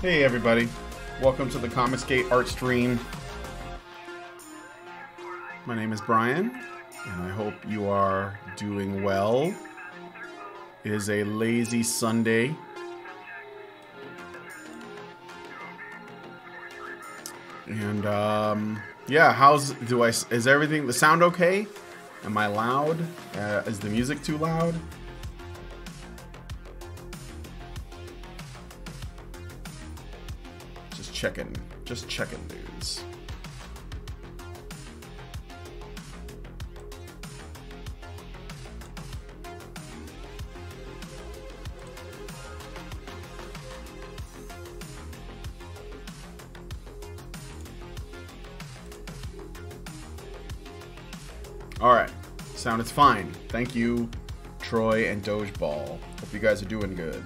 Hey everybody, welcome to the Comicsgate art stream. My name is Brian, and I hope you are doing well. It is a lazy Sunday. And yeah, is everything, the sound okay? Am I loud? Is the music too loud? Just checking, dudes. All right, sounded fine. Thank you, Troy and Dodgeball. Hope you guys are doing good.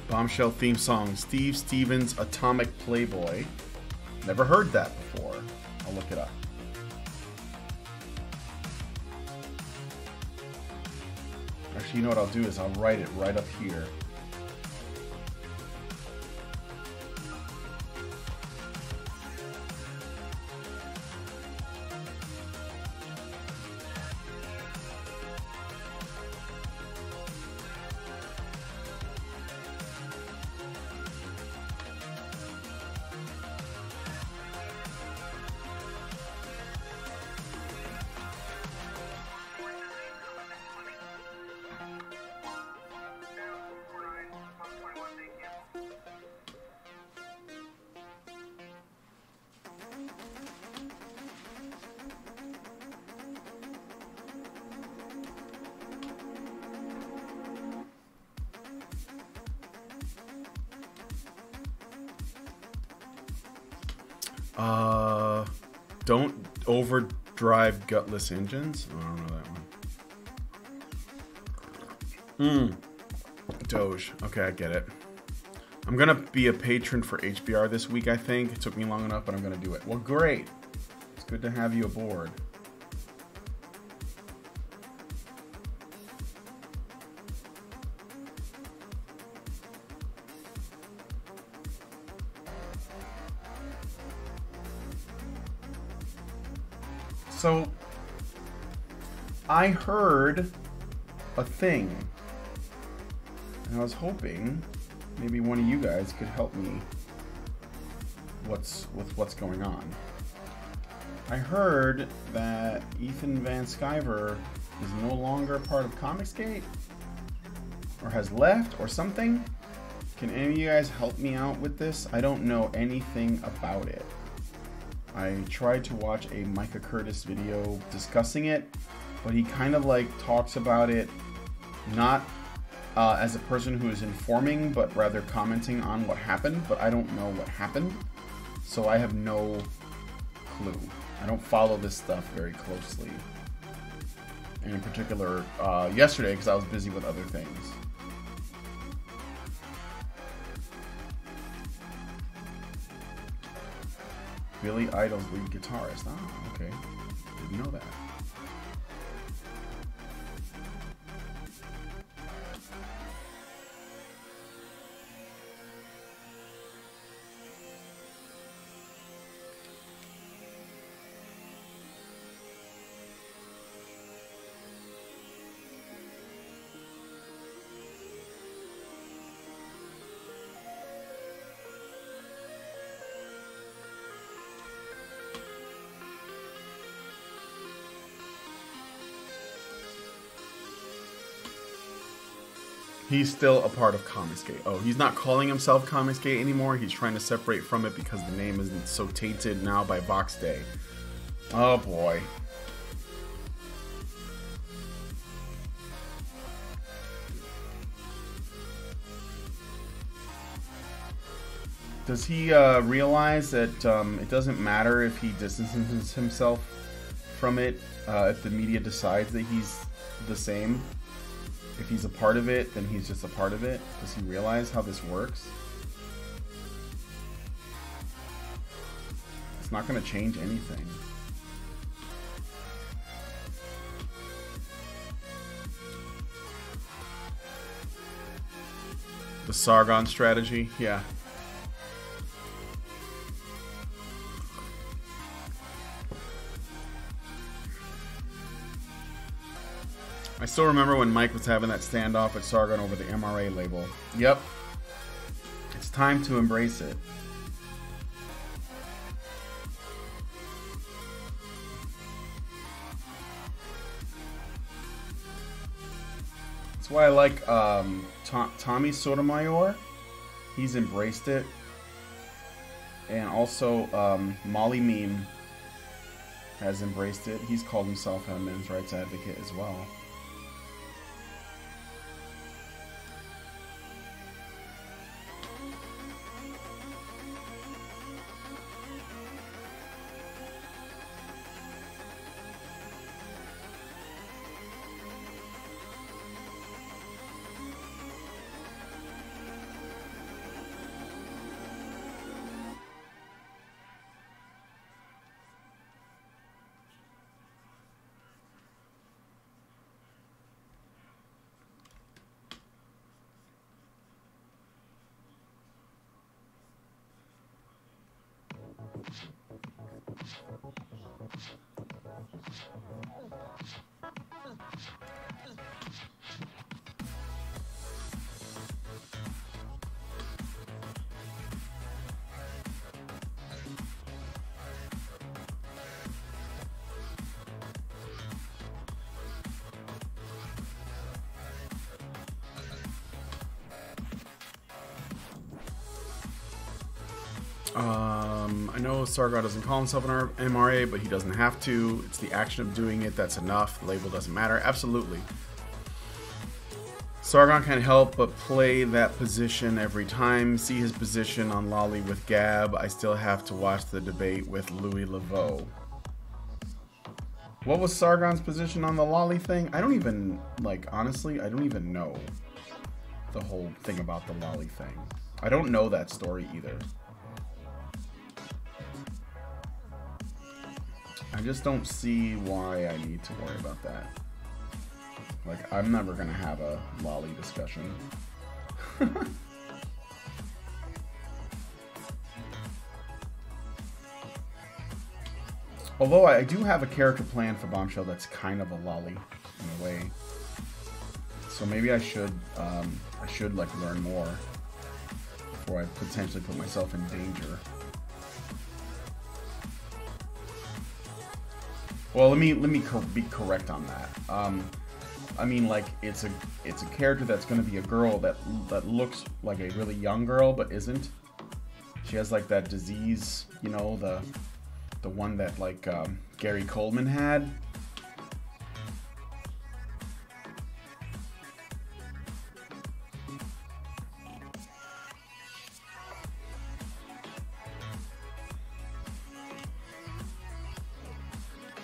Bombshell theme song, Steve Stevens' Atomic Playboy. Never heard that before. I'll look it up. Actually, you know what I'll do is I'll write it right up here. Don't overdrive gutless engines. Oh, I don't know that one. Doge. Okay, I get it. I'm gonna be a patron for HBR this week, I think. It took me long enough, but I'm gonna do it. Well, great. It's good to have you aboard. So, I heard a thing, and I was hoping maybe one of you guys could help me with what's going on. I heard that Ethan Van Sciver is no longer part of Comicsgate, or has left, or something. Can any of you guys help me out with this? I don't know anything about it. I tried to watch a Micah Curtis video discussing it, but he kind of like talks about it not as a person who is informing, but rather commenting on what happened, but I don't know what happened, so I have no clue. I don't follow this stuff very closely, and in particular yesterday because I was busy with other things. Billy Idol's lead guitarist. Oh, okay. Didn't know that. He's still a part of Comicsgate. Oh, he's not calling himself Comicsgate anymore. He's trying to separate from it because the name isn't so tainted now by Box Day. Oh boy. Does he realize that it doesn't matter if he distances himself from it if the media decides that he's the same? If he's a part of it, then he's just a part of it. Does he realize how this works? It's not going to change anything. The Sargon strategy, yeah. I still remember when Mike was having that standoff at Sargon over the MRA label. Yep. It's time to embrace it. That's why I like Tommy Sotomayor. He's embraced it. And also Molly Meme has embraced it. He's called himself a men's rights advocate as well. I know Sargon doesn't call himself an MRA, but he doesn't have to. It's the action of doing it that's enough. The label doesn't matter. Absolutely. Sargon can't help but play that position every time. See his position on Lolly with Gab. I still have to watch the debate with Louis Laveau. What was Sargon's position on the Lolly thing? I don't even, like, honestly, I don't even know the whole thing about the Lolly thing. I don't know that story either. I just don't see why I need to worry about that. Like, I'm never gonna have a Lolly discussion. Although I do have a character plan for Bombshell that's kind of a Lolly in a way. So maybe I should like learn more before I potentially put myself in danger. Well, let me be correct on that. I mean, like, it's a character that's going to be a girl that looks like a really young girl but isn't. She has like that disease, you know, the one that like Gary Coleman had.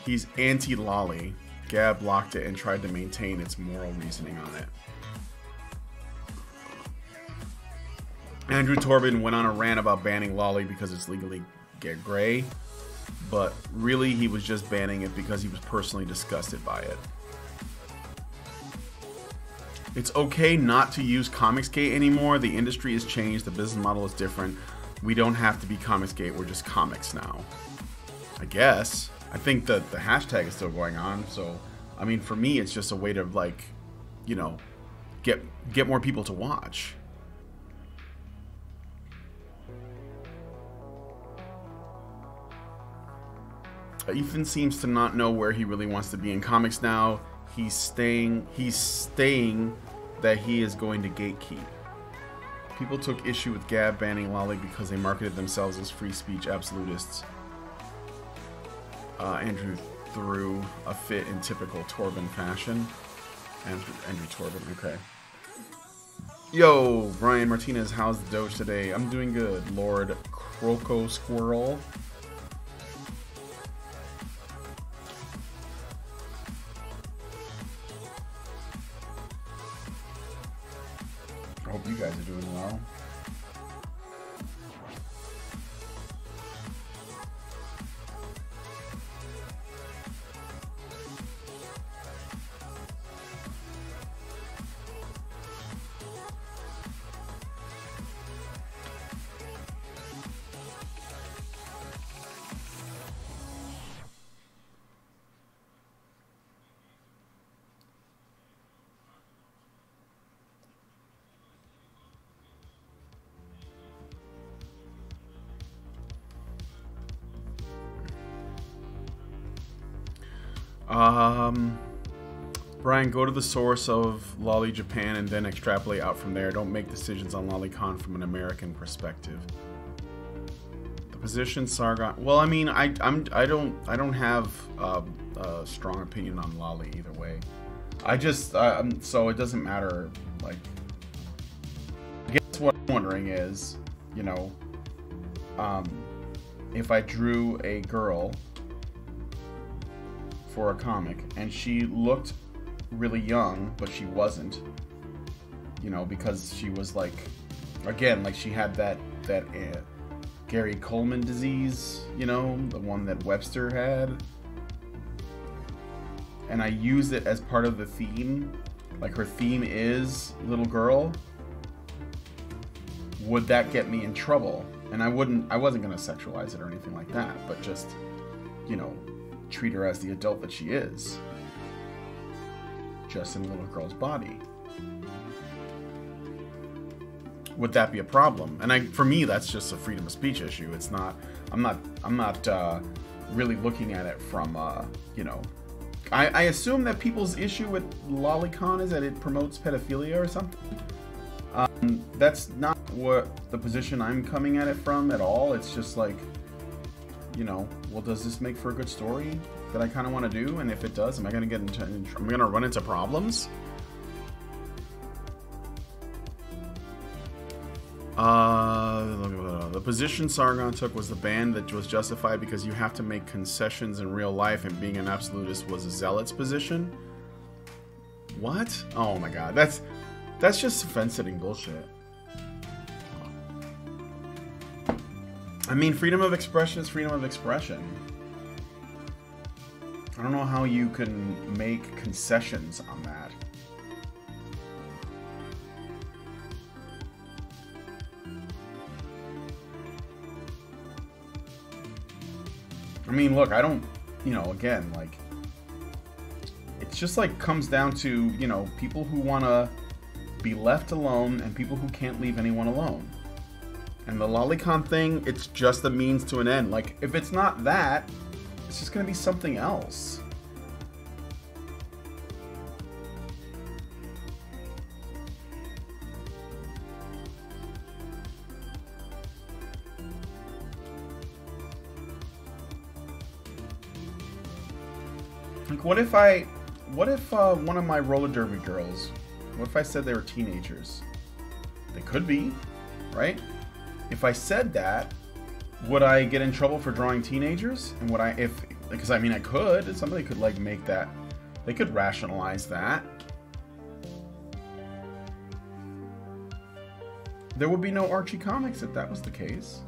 He's anti-Lolly. Gab blocked it and tried to maintain its moral reasoning on it. Andrew Torben went on a rant about banning Lolly because it's legally gray, but really he was just banning it because he was personally disgusted by it. It's okay not to use Comicsgate anymore. The industry has changed. The business model is different. We don't have to be Comicsgate. We're just comics now. I guess. I think that the hashtag is still going on, so I mean, for me, it's just a way to, like, you know, get more people to watch. Ethan seems to not know where he really wants to be in comics now. He's staying that he is going to gatekeep. People took issue with Gab banning Lolly because they marketed themselves as free speech absolutists. Andrew threw a fit in typical Torben fashion. Andrew Torben, okay. Yo, Brian Martinez, how's the Doge today? I'm doing good. Lord Croco Squirrel. I hope you guys are doing well. Brian, go to the source of Lolly Japan and then extrapolate out from there. Don't make decisions on LollyCon from an American perspective. The position Sargon. Well, I mean, I don't have a strong opinion on Lolly either way. I just so it doesn't matter. Like, I guess what I'm wondering is, you know, if I drew a girl for a comic and she looked really young but she wasn't, you know, because she was like, again, like she had that Gary Coleman disease, you know, the one that Webster had, and I use it as part of the theme, like her theme is little girl, would that get me in trouble? And I wasn't gonna sexualize it or anything like that, but just, you know, treat her as the adult that she is, just in a little girl's body. Would that be a problem? And for me, that's just a freedom of speech issue. It's not. I'm not really looking at it from, you know. I assume that people's issue with LollyCon is that it promotes pedophilia or something. That's not what the position I'm coming at it from at all. It's just like, you know, well, does this make for a good story that I kind of want to do? And if it does, am I going to am I going to run into problems? The position Sargon took was the ban that was justified because you have to make concessions in real life, and being an absolutist was a zealot's position. What? Oh my god, that's just fence-sitting bullshit. I mean, freedom of expression is freedom of expression. I don't know how you can make concessions on that. I mean, look, I don't, you know, again, like, it's just like comes down to, you know, people who want to be left alone and people who can't leave anyone alone. And the lolicon thing, it's just a means to an end. Like, if it's not that, it's just going to be something else. Like, what if one of my roller derby girls, what if I said they were teenagers? They could be, right? If I said that, would I get in trouble for drawing teenagers? And would I, because I mean, I could, somebody could like make that, they could rationalize that. There would be no Archie comics if that was the case.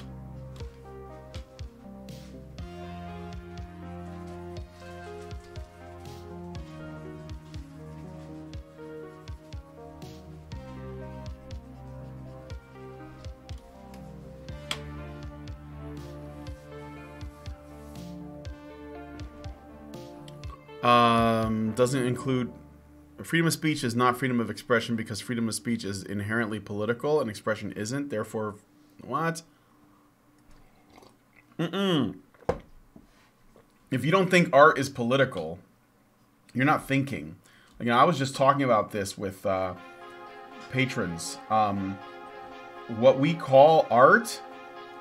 Doesn't include freedom of speech is not freedom of expression because freedom of speech is inherently political and expression isn't. Therefore, what? If you don't think art is political, you're not thinking. Like, you know, I was just talking about this with patrons. What we call art,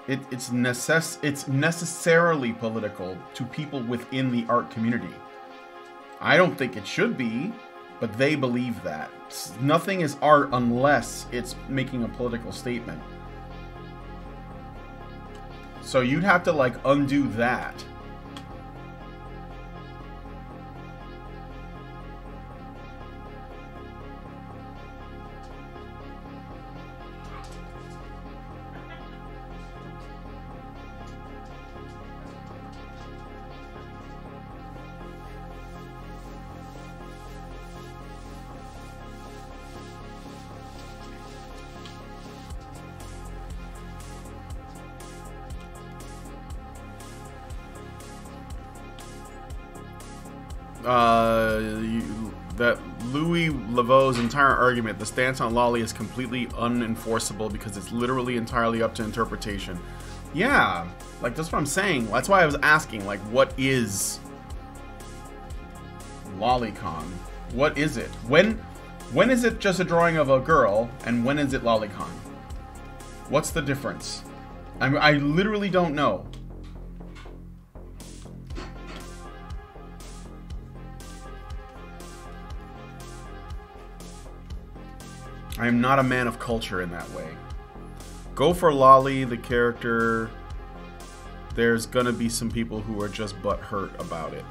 it's necessarily political to people within the art community. I don't think it should be, but they believe that. Nothing is art unless it's making a political statement. So you'd have to, like, undo that. That Louis Laveau's entire argument, the stance on Lolly is completely unenforceable because it's literally entirely up to interpretation. Yeah, like, that's what I'm saying. That's why I was asking, like, what is Lolicon? What is it? When is it just a drawing of a girl, and when is it Lolicon? What's the difference? I literally don't know. I am not a man of culture in that way. Go for Lolly, the character. There's gonna be some people who are just butthurt about it.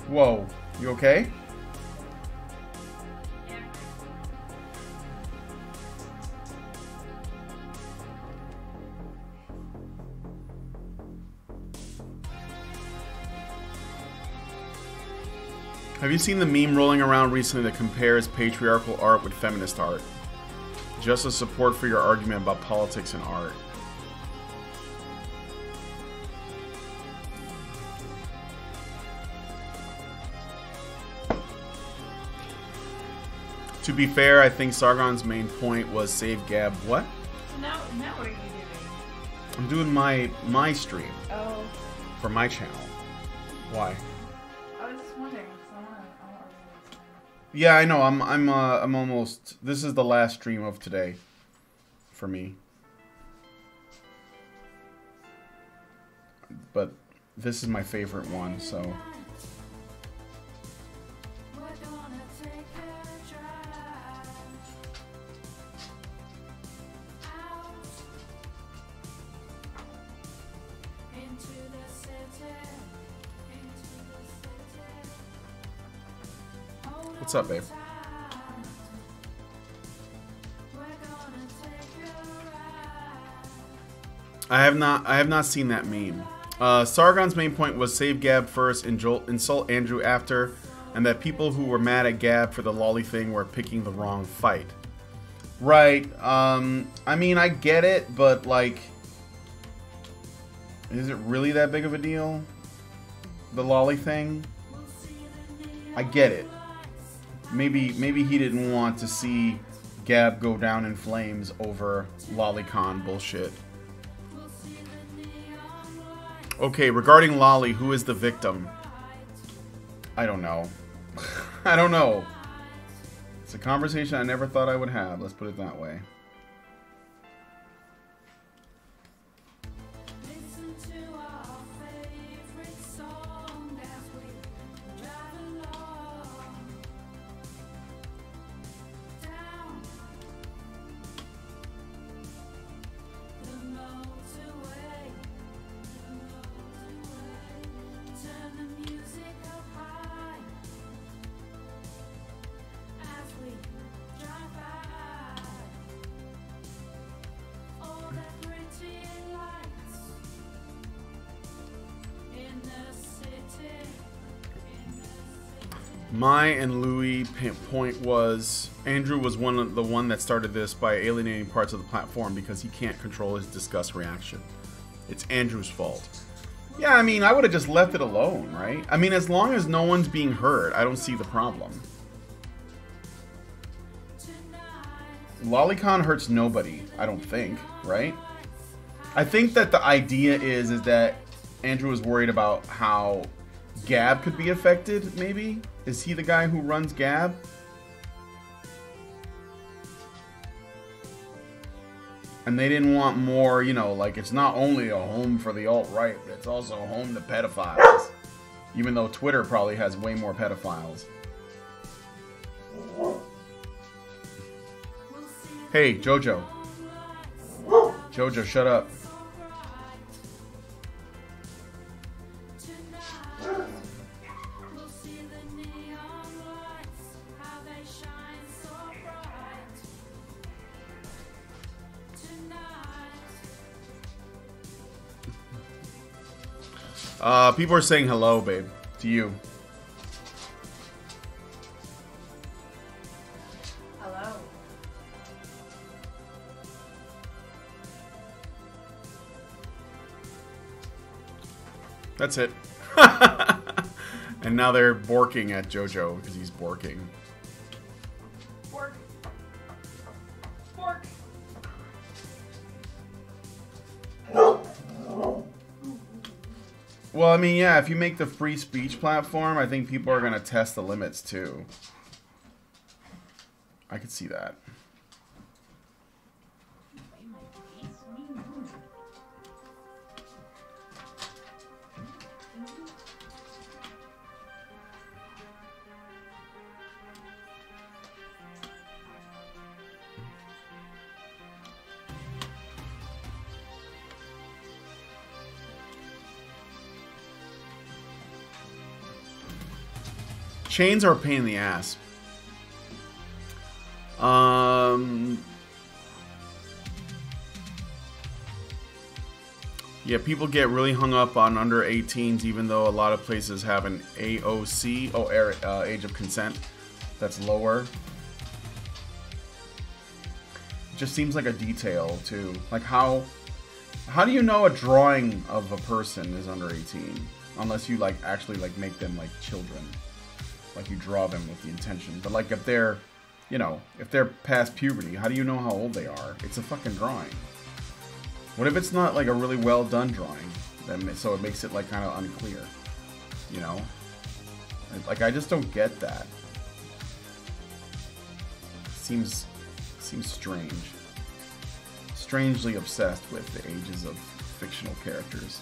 Whoa, you okay? Have you seen the meme rolling around recently that compares patriarchal art with feminist art? Just as support for your argument about politics and art. To be fair, I think Sargon's main point was save Gab. What? Now what are you doing? I'm doing my stream. Oh. For my channel. Why? I was just wondering. I want Yeah, I know. I'm almost. This is the last stream of today, for me. But this is my favorite one, so. What's up, babe? I have not seen that meme. Sargon's main point was save Gab first, insult Andrew after, and that people who were mad at Gab for the lolly thing were picking the wrong fight. Right. I mean, I get it, but like, is it really that big of a deal? The lolly thing? I get it. Maybe he didn't want to see Gab go down in flames over lolicon bullshit. Okay, regarding Lolly, who is the victim? I don't know. I don't know. It's a conversation I never thought I would have. Let's put it that way. My and Louis' point was Andrew was the one that started this by alienating parts of the platform because he can't control his disgust reaction. It's Andrew's fault. Yeah, I mean, I would have just left it alone, right? I mean, as long as no one's being hurt, I don't see the problem. Lolicon hurts nobody, I don't think, right? I think that the idea is that Andrew was worried about how Gab could be affected, maybe? Is he the guy who runs Gab? And they didn't want more, you know, like, it's not only a home for the alt-right, but it's also a home to pedophiles. Even though Twitter probably has way more pedophiles. Hey, Jojo. Jojo, shut up. People are saying hello, babe, to you. Hello. That's it. And now they're borking at Jojo because he's borking. Bork. Bork. Well, I mean, yeah, if you make the free speech platform, I think people are going to test the limits, too. I could see that. Chains are a pain in the ass. Yeah, people get really hung up on under 18s, even though a lot of places have an AOC, age of consent, that's lower. It just seems like a detail too. Like how do you know a drawing of a person is under 18 unless you like actually like make them like children, like you draw them with the intention. But like if they're, you know, if they're past puberty, how do you know how old they are? It's a fucking drawing. What if it's not like a really well done drawing? Then so it makes it like kind of unclear, you know? Like I just don't get that. Seems strange. Strangely obsessed with the ages of fictional characters.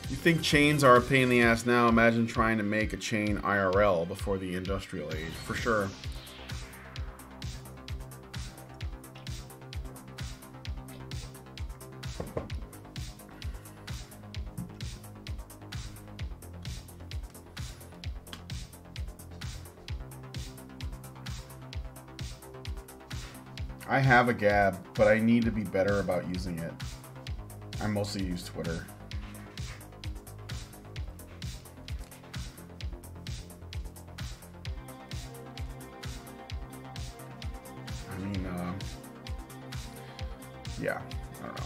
You think chains are a pain in the ass now? Imagine trying to make a chain IRL before the industrial age, for sure. I have a Gab, but I need to be better about using it. I mostly use Twitter. Yeah, I don't know.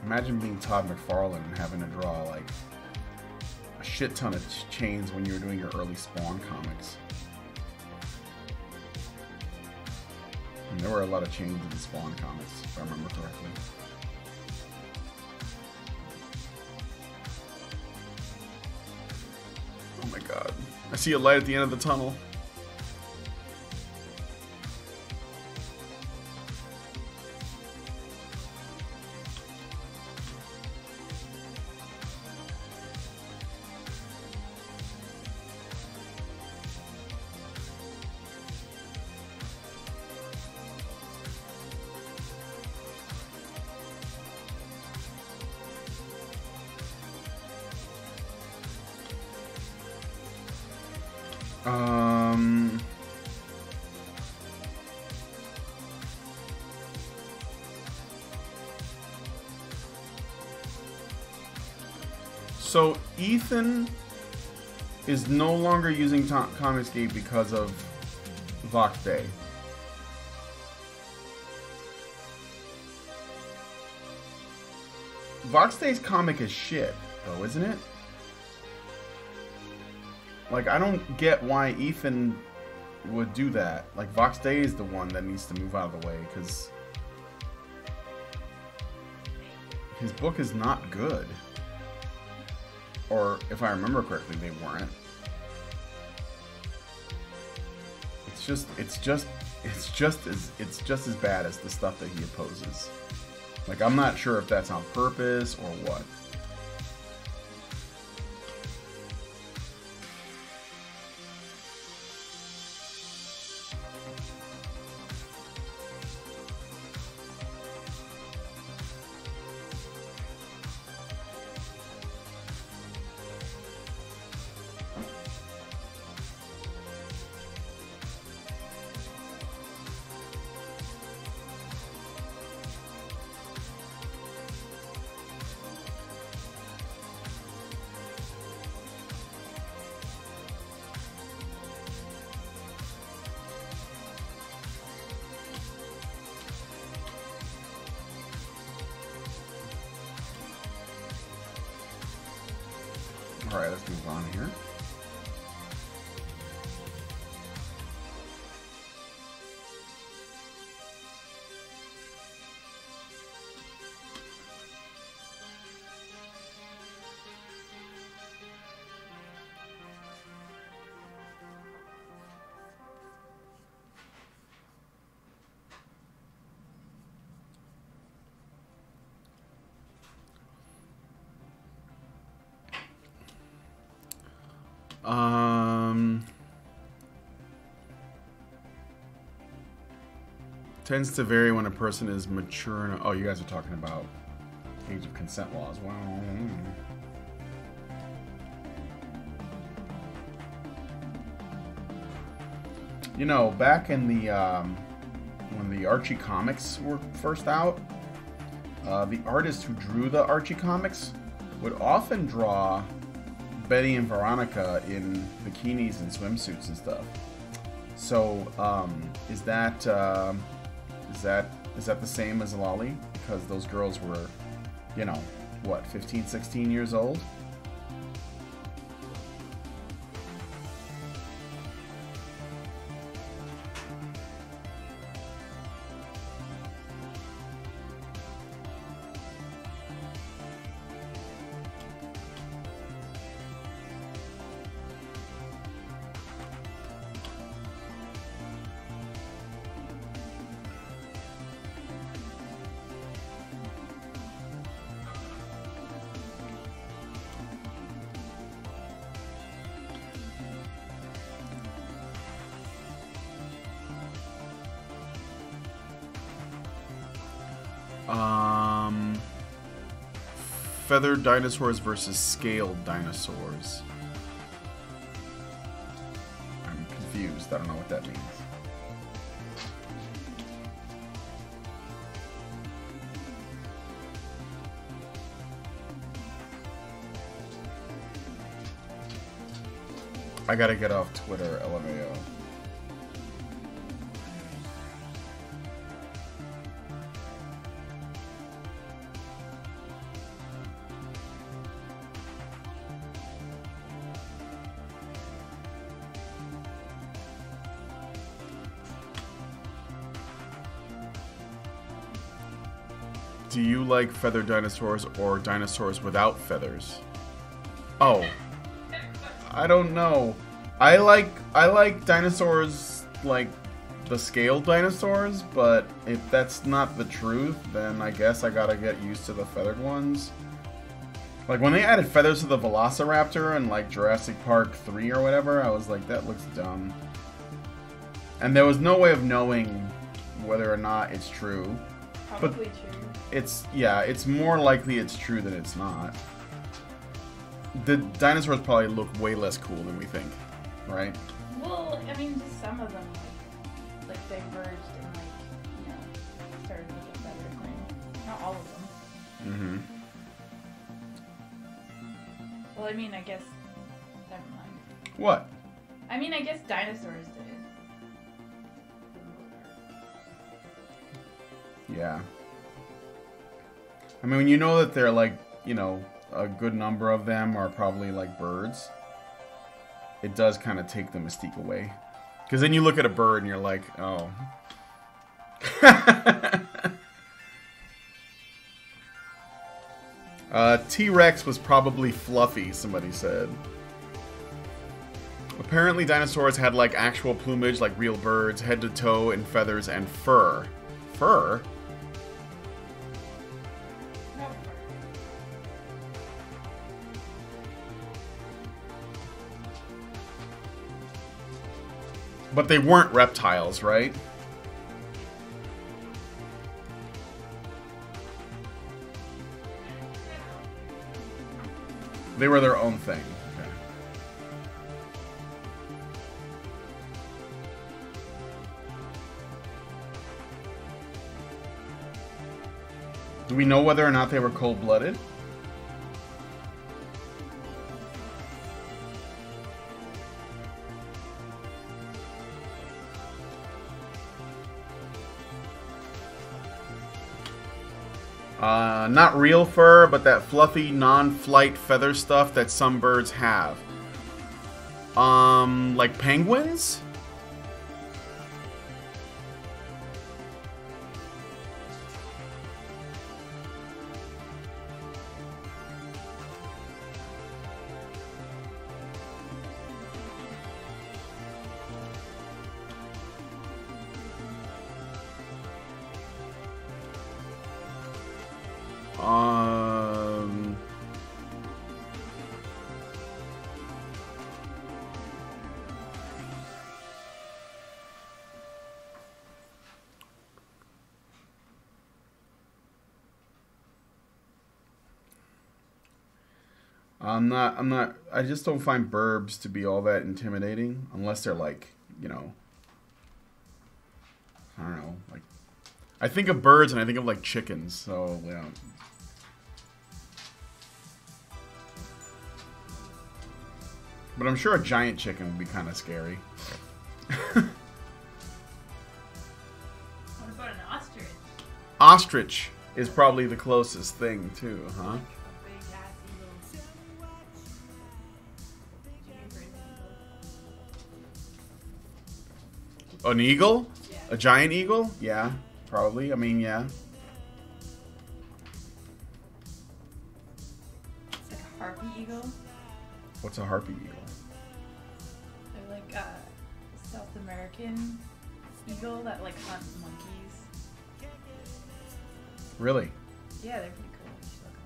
Imagine being Todd McFarlane and having to draw like a shit ton of chains when you were doing your early Spawn comics. And there were a lot of chains in the Spawn comics, if I remember correctly. Oh my god. I see a light at the end of the tunnel. So Ethan is no longer using Comicsgate because of Vox Day. Vox Day's comic is shit, though, isn't it? Like, I don't get why Ethan would do that. Like, Vox Day is the one that needs to move out of the way, because his book is not good. Or, if I remember correctly, they weren't. It's just as bad as the stuff that he opposes. Like, I'm not sure if that's on purpose or what. Alright, let's move on here. Tends to vary when a person is mature. Oh, you guys are talking about age of consent laws. Wow. You know, back in the when the Archie comics were first out, the artist who drew the Archie comics would often draw Betty and Veronica in bikinis and swimsuits and stuff. So, is that the same as Lolly? Because those girls were, you know, what, 15, 16 years old? Feathered dinosaurs versus scaled dinosaurs. I'm confused. I don't know what that means. I gotta get off Twitter, LMAO. Do you like feathered dinosaurs or dinosaurs without feathers? Oh, I don't know. I like dinosaurs like the scaled dinosaurs, but if that's not the truth, then I guess I gotta get used to the feathered ones. Like when they added feathers to the Velociraptor in like Jurassic Park 3 or whatever, I was like, that looks dumb. And there was no way of knowing whether or not it's true. Probably true. It's more likely it's true than it's not. The dinosaurs probably look way less cool than we think, right? Well, I mean, just some of them like diverged and like, you know, started with a better thing. Not all of them. Well, I mean, I guess. Never mind. What? I mean, I guess dinosaurs did. Yeah. I mean, when you know that they're like, you know, a good number of them are probably like birds, it does kind of take the mystique away. Because then you look at a bird and you're like, oh. T-Rex was probably fluffy, somebody said. Apparently dinosaurs had like actual plumage like real birds, head to toe, and feathers and fur. Fur? But they weren't reptiles, right? They were their own thing. Okay. Do we know whether or not they were cold-blooded? Not real fur, but that fluffy, non-flight feather stuff that some birds have. Like penguins? I just don't find burbs to be all that intimidating unless they're like, you know, I don't know, like, I think of birds and I think of like chickens, so, yeah. But I'm sure a giant chicken would be kind of scary. What about an ostrich? Ostrich is probably the closest thing, too, huh? A big ass eagle. An eagle? Yeah. A giant eagle? Yeah, probably. I mean, yeah. It's like a harpy eagle. What's a harpy eagle? They're like a South American eagle that like hunt monkeys. Really? Yeah, they're pretty cool. You should look them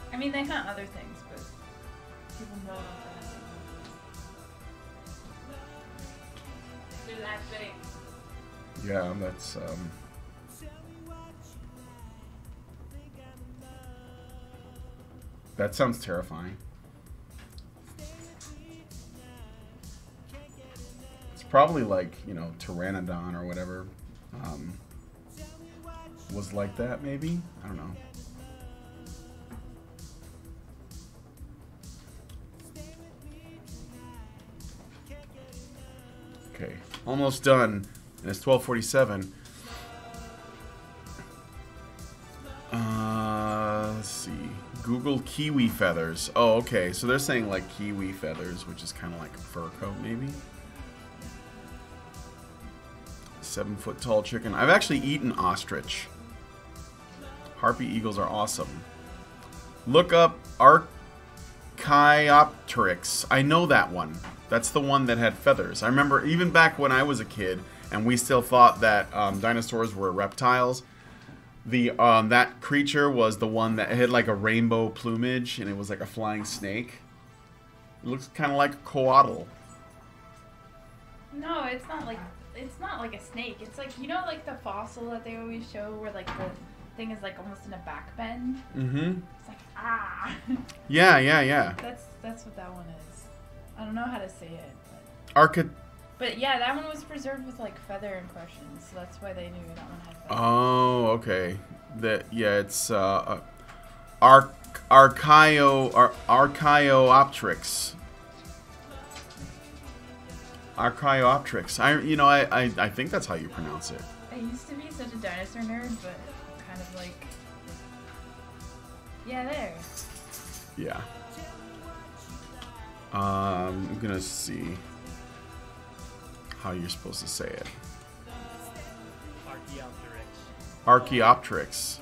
up. I mean, they hunt other things, but people know them for hunting. They're that big. Yeah, that's, that sounds terrifying. It's probably like, you know, Pteranodon or whatever was like that, maybe? I don't know. Okay, almost done. And it's 12:47. Let's see. Google kiwi feathers. Oh, okay. So they're saying like kiwi feathers, which is kind of like a fur coat, maybe. 7-foot tall chicken. I've actually eaten ostrich. Harpy eagles are awesome. Look up Archaeopteryx. I know that one. That's the one that had feathers. I remember even back when I was a kid and we still thought that dinosaurs were reptiles. That creature was the one that had like a rainbow plumage and it was like a flying snake. It looks kind of like a coatl. No, it's not like a snake. It's like, you know, like the fossil that they always show where like the thing is like almost in a back bend. Mm-hmm. It's like Yeah. That's what that one is. I don't know how to say it. But yeah, that one was preserved with like feather impressions, so that's why they knew that one had feathers. Oh, okay. It's Archaeopteryx. Archaeopteryx. I think that's how you pronounce it. I used to be such a dinosaur nerd, but kind of like, yeah, there. Yeah. I'm gonna see how you're supposed to say it. Archaeopteryx.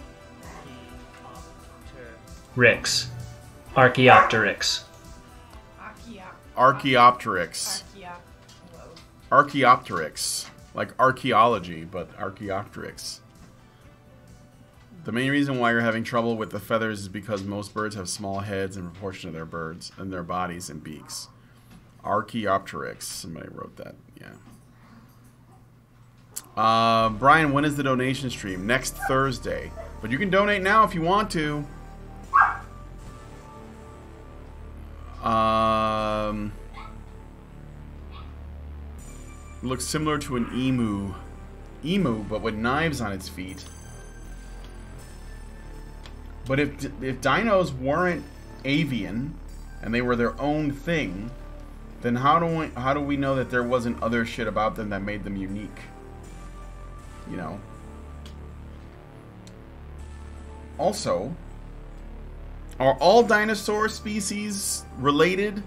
Rix. Archaeopteryx. Archaeopteryx. Archaeopteryx. Like archaeology, but Archaeopteryx. The main reason why you're having trouble with the feathers is because most birds have small heads in proportion to their birds and their bodies and beaks. Archaeopteryx. Somebody wrote that. Yeah. Brian, when is the donation stream? Next Thursday. But you can donate now if you want to. Looks similar to an emu. Emu, but with knives on its feet. But if dinos weren't avian and they were their own thing, then how do we know that there wasn't other shit about them that made them unique? You know. Also, are all dinosaur species related,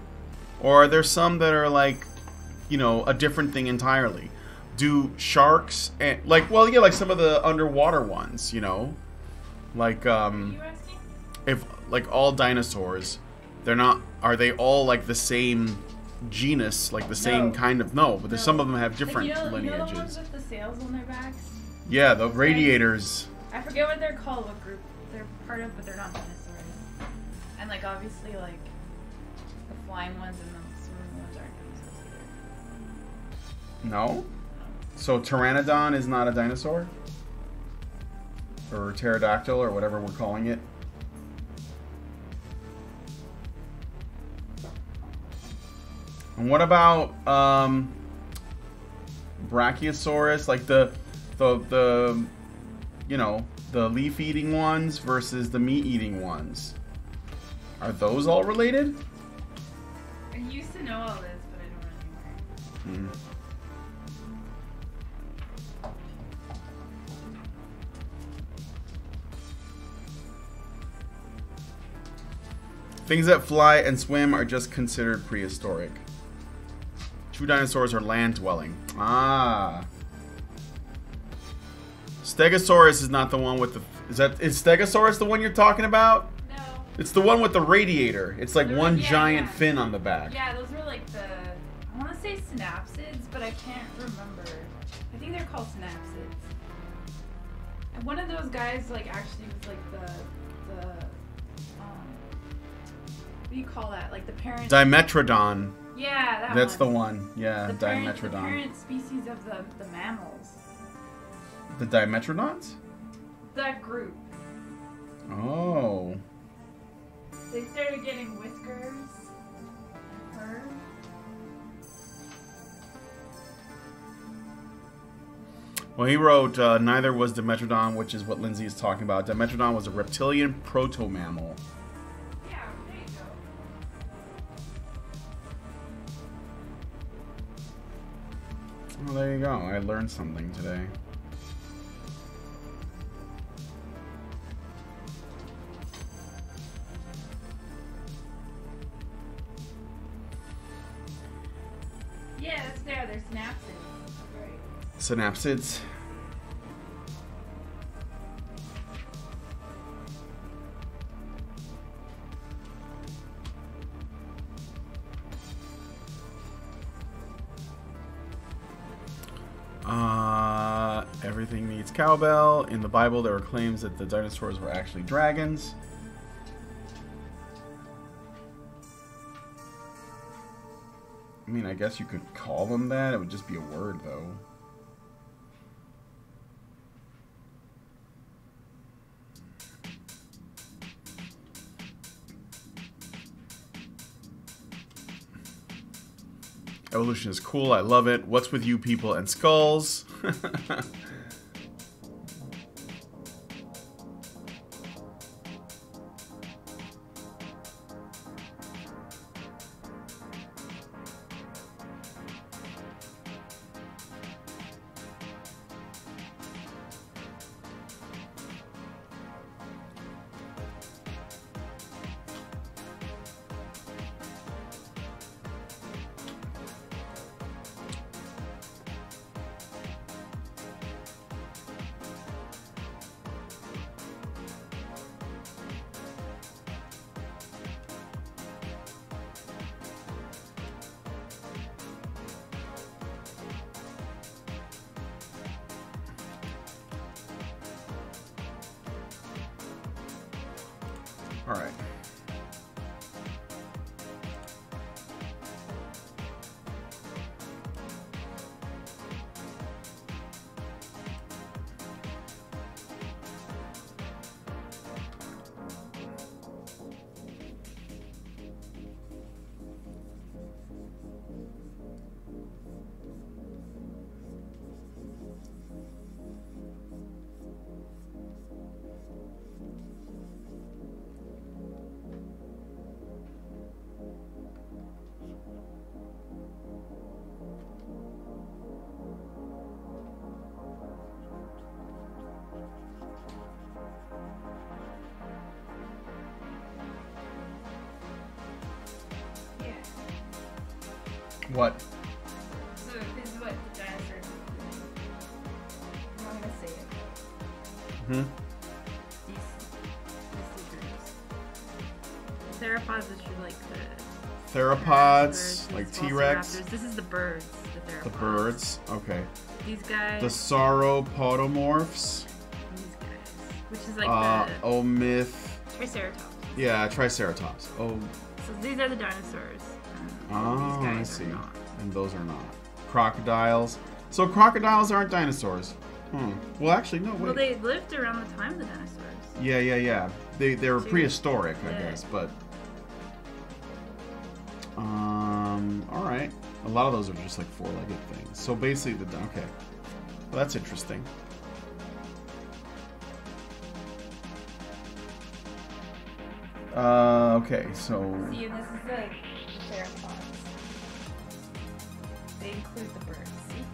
or are there some that are like, you know, a different thing entirely? Do sharks and like some of the underwater ones, you know, like if like all dinosaurs, are they all like the same genus, like the same kind of? No, but there's some of them have different lineages. You know the ones with the sails on their backs? Yeah, the radiators. I forget what they're called, what group they're part of, but they're not dinosaurs. And like obviously like the flying ones and the swimming ones aren't dinosaurs either. No? So Pteranodon is not a dinosaur? or pterodactyl, or whatever we're calling it. And what about Brachiosaurus, like the you know, the leaf-eating ones versus the meat-eating ones? Are those all related? I used to know all this, but I don't anymore. Things that fly and swim are just considered prehistoric. True dinosaurs are land-dwelling. Ah. Stegosaurus is not the one with the... Is Stegosaurus the one you're talking about? No. It's the one with the radiator. It's like one Yeah, giant yeah. fin on the back. Yeah, those were like the... I want to say synapsids, but I can't remember. I think they're called synapsids. And one of those guys, like, actually was like the what do you call that? Like the parent... Dimetrodon. Yeah, that That's one. the one. Yeah, The Dimetrodon. parent species of the mammals. The Dimetrodons? That group. Oh. They started getting whiskers and fur. Well, he wrote, neither was Dimetrodon, which is what Lindsay is talking about. Dimetrodon was a reptilian proto-mammal. Yeah, there you go. Oh, there you go. I learned something today. Yeah, that's there. They're synapsids. Right. Synapsids. Everything needs cowbell. In the Bible, there were claims that the dinosaurs were actually dragons. I mean, I guess you could call them that. It would just be a word, though. Evolution is cool. I love it. What's with you people and skulls? All right. Yeah. What? So this is what the dinosaurs do. I'm not gonna say it. Hmm? These theropods is like the Theropods, tyrannosaurs, like these T-Rex. velociraptors. This is the birds. The theropods. The birds. Okay. These guys. The sauropodomorphs. These guys. Which is like the Omith. Triceratops. Yeah, Triceratops. Oh. So these are the dinosaurs. Oh, These guys I see. are not. And those are not. Crocodiles. So crocodiles aren't dinosaurs. Well, actually, no. Wait. Well, they lived around the time of the dinosaurs. Yeah. They were So- prehistoric, I Yeah. guess, but all right. A lot of those are just like four-legged things. So basically, okay. Well, that's interesting. Okay, so See, and this is the theropods. They include the birds. See?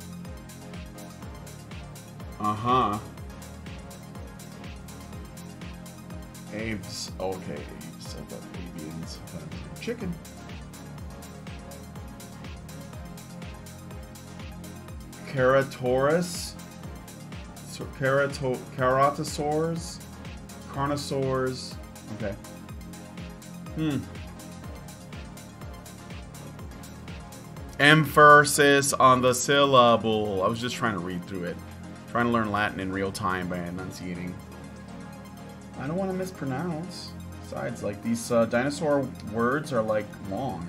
Aves. Okay, Aves. I thought avians. Chicken. Ceratosaurus. Ceratosaurs. Carnosaurs. Okay. Emphasis on the syllable. I was just trying to read through it. Trying to learn Latin in real time by enunciating. I don't want to mispronounce. Besides, like, these dinosaur words are, like, long.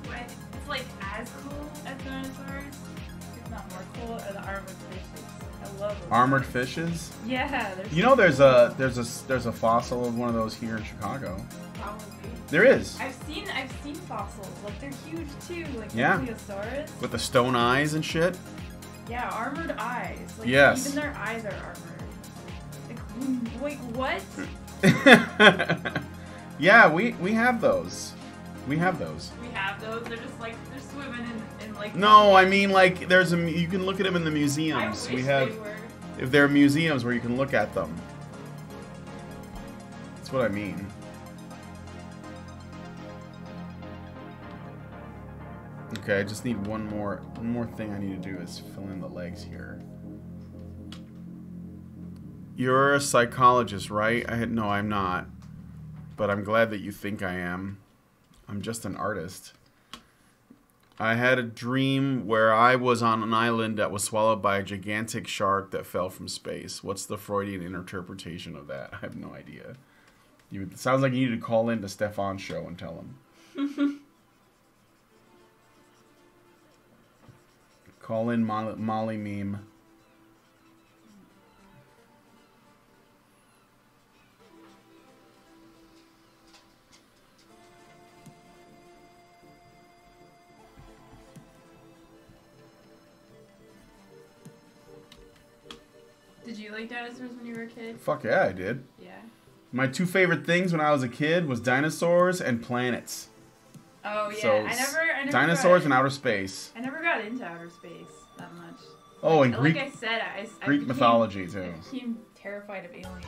What? It's like as cool as dinosaurs, if not more cool, are the armored fishes. I love those. Armored fishes? Yeah, they're You know, there's a fossil of one of those here in Chicago. probably. There is. I've seen fossils. Like they're huge too. Like Yeah. Plesiosaurus. With the stone eyes and shit. Yeah, armored eyes. Like, Yes. Even their eyes are armored. Like, wait, what? Yeah, we have those. We have those. We have those. They're just like they're swimming in like. No, I mean, like, you can look at them in the I museums. wish We have, they were. if there are museums where you can look at them. That's what I mean. Okay, I just need one more thing I need to do is fill in the legs here. You're a psychologist, right? No, I'm not. But I'm glad that you think I am. I'm just an artist. I had a dream where I was on an island that was swallowed by a gigantic shark that fell from space. What's the Freudian interpretation of that? I have no idea. It sounds like you need to call in to Stefan's show and tell him. Call in Molly Meme. Did you like dinosaurs when you were a kid? Fuck yeah, I did. Yeah. My two favorite things when I was a kid was dinosaurs and planets. Oh yeah. So, I never dinosaurs got, and outer space. I never got into outer space that much. Oh, and Like Greek I said, I Greek became- mythology I too. became terrified of aliens.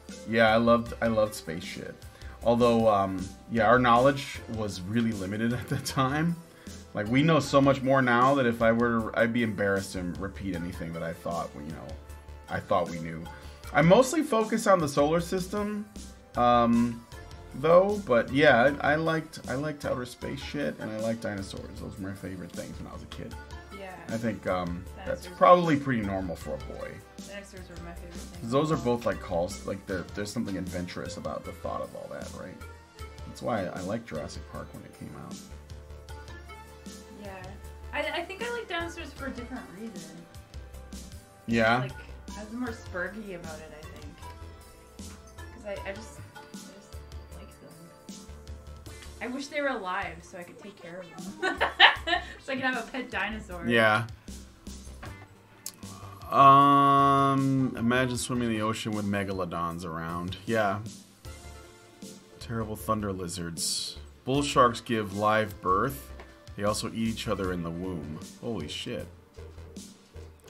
So. Yeah, I loved space shit. Although, yeah, our knowledge was really limited at the time. Like, we know so much more now that if I were, I'd be embarrassed to repeat anything that I thought, I thought we knew. I mostly focus on the solar system, though. But yeah, I liked outer space shit, and I liked dinosaurs. Those were my favorite things when I was a kid. Yeah. I think that's Dinosaurs. probably pretty normal for a boy. Dinosaurs were my favorite thing. 'Cause those are both like calls, like there's something adventurous about the thought of all that, right? That's why I liked Jurassic Park when it came out. Yeah. I think I like dinosaurs for a different reason. Yeah. Like, I was more spurgy about it, I think. Because I just like them. I wish they were alive so I could take care of them. So I could have a pet dinosaur. Yeah. Imagine swimming in the ocean with megalodons around. Yeah. Terrible thunder lizards. Bull sharks give live birth. They also eat each other in the womb. Holy shit.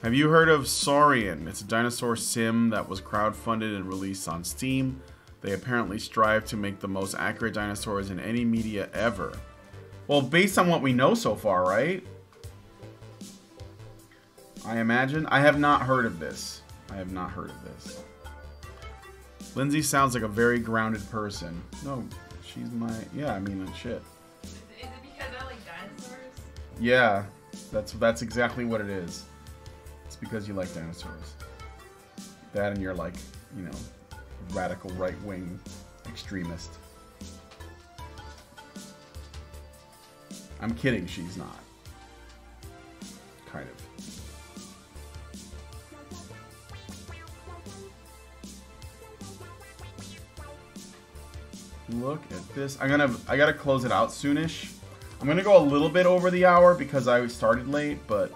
Have you heard of Saurian? It's a dinosaur sim that was crowdfunded and released on Steam. They apparently strive to make the most accurate dinosaurs in any media ever. Well, based on what we know so far, right? I imagine. I have not heard of this. I have not heard of this. Lindsay sounds like a very grounded person. No, she's my... Yeah, I mean, shit. Is it because I like dinosaurs? Yeah, that's exactly what it is. It's because you like dinosaurs. That and you're like, radical right-wing extremist. I'm kidding, she's not. Kind of. Look at this. I gotta close it out soonish. I'm gonna go a little bit over the hour because I started late, but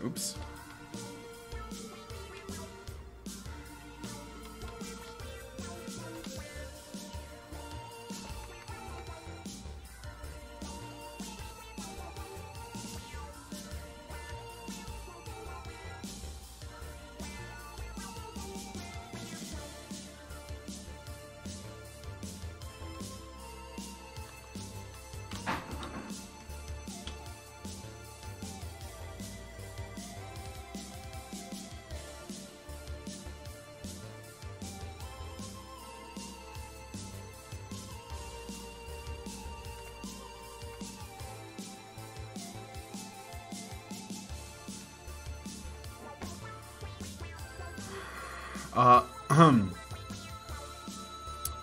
oops.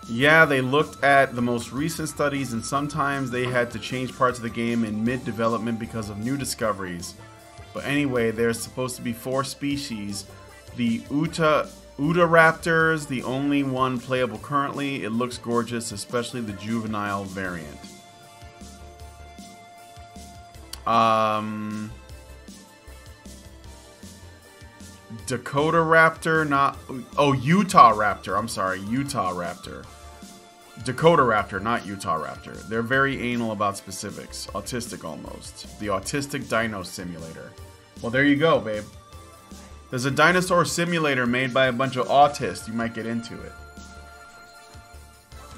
Yeah, they looked at the most recent studies, and sometimes they had to change parts of the game in mid-development because of new discoveries. But anyway, there's supposed to be 4 species. The Utahraptors, the only one playable currently. It looks gorgeous, especially the juvenile variant. Dakota Raptor, not... Oh, Utah Raptor. I'm sorry, Utah Raptor. Dakota Raptor, not Utah Raptor. They're very anal about specifics. Autistic almost. The Autistic Dino Simulator. Well, there you go, babe. There's a dinosaur simulator made by a bunch of autists. You might get into it.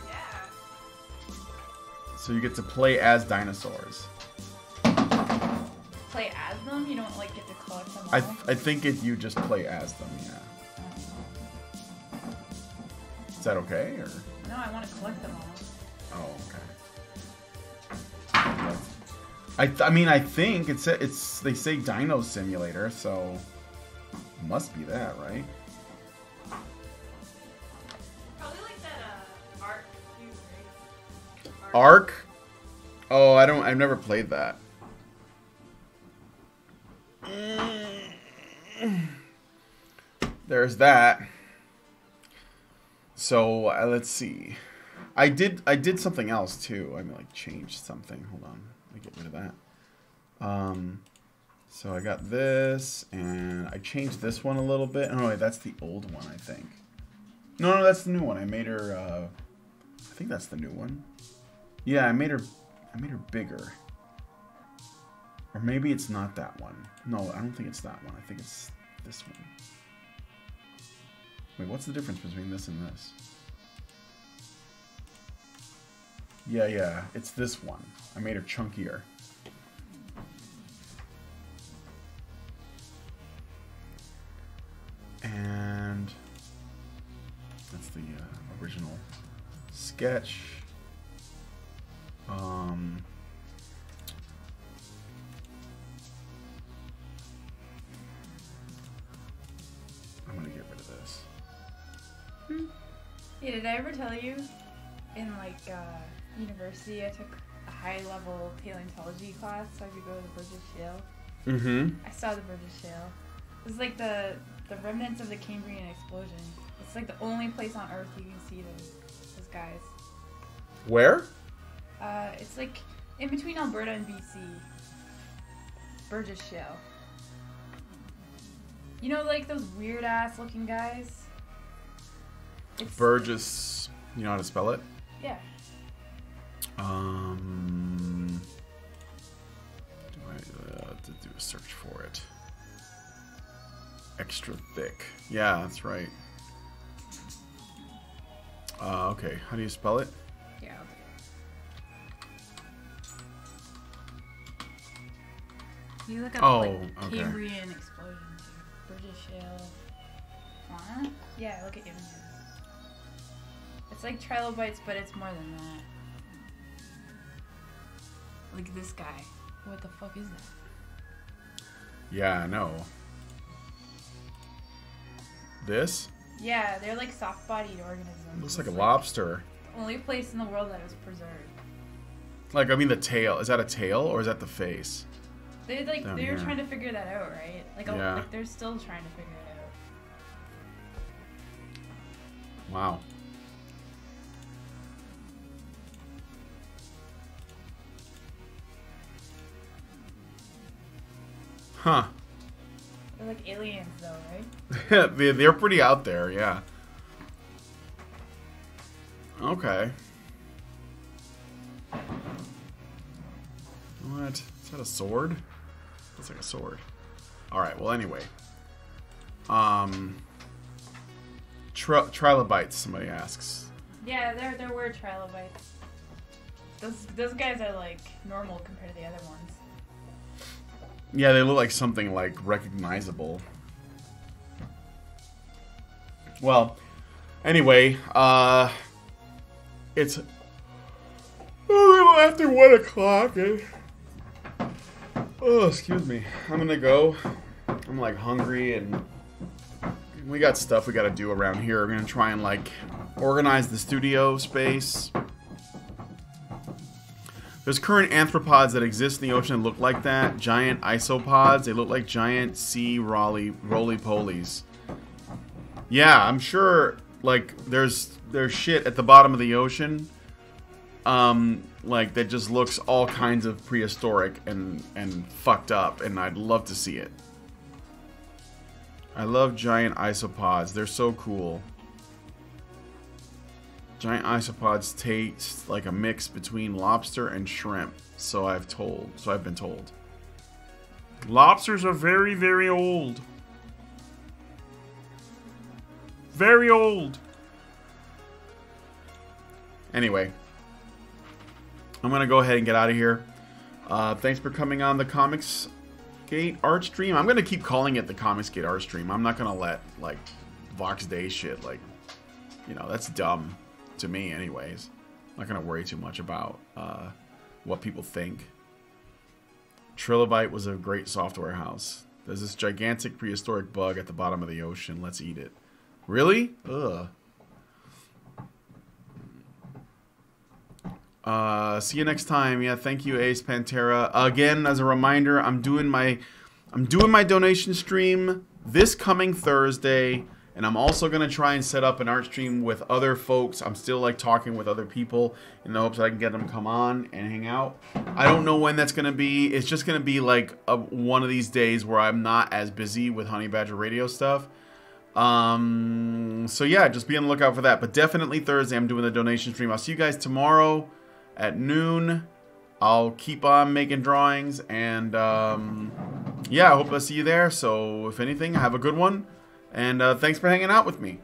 Yeah. So you get to play as dinosaurs. Play as them? You don't like get to collect them all? I think you just play as them, yeah. Is that okay, or? No, I want to collect them all. Oh, okay. I mean, I think it's they say Dino Simulator, so it must be that, right? Probably like that Ark too, right? Ark? Oh, I've never played that. There's that. So let's see. I did something else too. I mean, like changed something. Hold on, let me get rid of that. So I got this, and I changed this one a little bit. Oh wait, that's the old one, I think. No, that's the new one. I made her. I think that's the new one. Yeah, I made her bigger. Or maybe it's not that one. No, I don't think it's that one. I think it's this one. Wait, what's the difference between this and this? Yeah, it's this one. I made her chunkier. And that's the original sketch. I'm gonna get rid of this. Yeah, did I ever tell you in like university I took a high level paleontology class so I could go to the Burgess Shale? Mm-hmm. I saw the Burgess Shale. It was like the remnants of the Cambrian explosion. It's like the only place on Earth you can see those guys. Where? It's like in between Alberta and BC. Burgess Shale. You know, like those weird ass looking guys? It's Burgess. You know how to spell it? Yeah. Do I have to do a search for it? Extra thick. Yeah, that's right. Okay. How do you spell it? Yeah, I'll do it. You look up like okay. Cambrian explosions or British shale. Yeah, look at images. It's like trilobites, but it's more than that. Like this guy. What the fuck is that? Yeah, I know. This? Yeah, they're like soft-bodied organisms. Looks like a lobster. The only place in the world that is preserved. Like, I mean the tail. Is that a tail or is that the face? They like Down they're here. trying to figure that out, right? Like, Yeah. like they're still trying to figure it out. Wow. Huh. They're like aliens, though, right? They're pretty out there, yeah. Okay. What? Is that a sword? Looks like a sword. Alright, well anyway. Trilobites, somebody asks. Yeah, there were trilobites. Those guys are like normal compared to the other ones. Yeah, they look like something like recognizable. Well, anyway, it's a little after 1 o'clock. Oh, excuse me. I'm gonna go. I'm like hungry and we got stuff we gotta do around here. We're gonna try and like organize the studio space. There's current arthropods that exist in the ocean that look like that. Giant isopods. They look like giant sea roly-polies. Yeah, I'm sure, like, there's shit at the bottom of the ocean, like, that just looks all kinds of prehistoric and fucked up, and I'd love to see it. I love giant isopods. They're so cool. Giant isopods taste like a mix between lobster and shrimp, so I've been told. Lobsters are very, very old. Very old. Anyway, I'm gonna go ahead and get out of here. Thanks for coming on the Comics Gate art stream. I'm gonna keep calling it the Comics Gate art stream. I'm not gonna let like Vox Day shit, like, you know, that's dumb. To me, anyways. I'm not going to worry too much about what people think. Trilobite was a great software house. There's this gigantic prehistoric bug at the bottom of the ocean. Let's eat it. Really? Ugh. See you next time. Yeah, thank you, Ace Pantera. Again, as a reminder, I'm doing my donation stream this coming Thursday. And I'm also going to try and set up an art stream with other folks. I'm still like talking with other people in the hopes that I can get them to come on and hang out. I don't know when that's going to be. It's just going to be like one of these days where I'm not as busy with Honey Badger Radio stuff. So yeah, just be on the lookout for that. But definitely Thursday I'm doing the donation stream. I'll see you guys tomorrow at noon. I'll keep on making drawings. And yeah, I hope I see you there. So if anything, have a good one. And thanks for hanging out with me.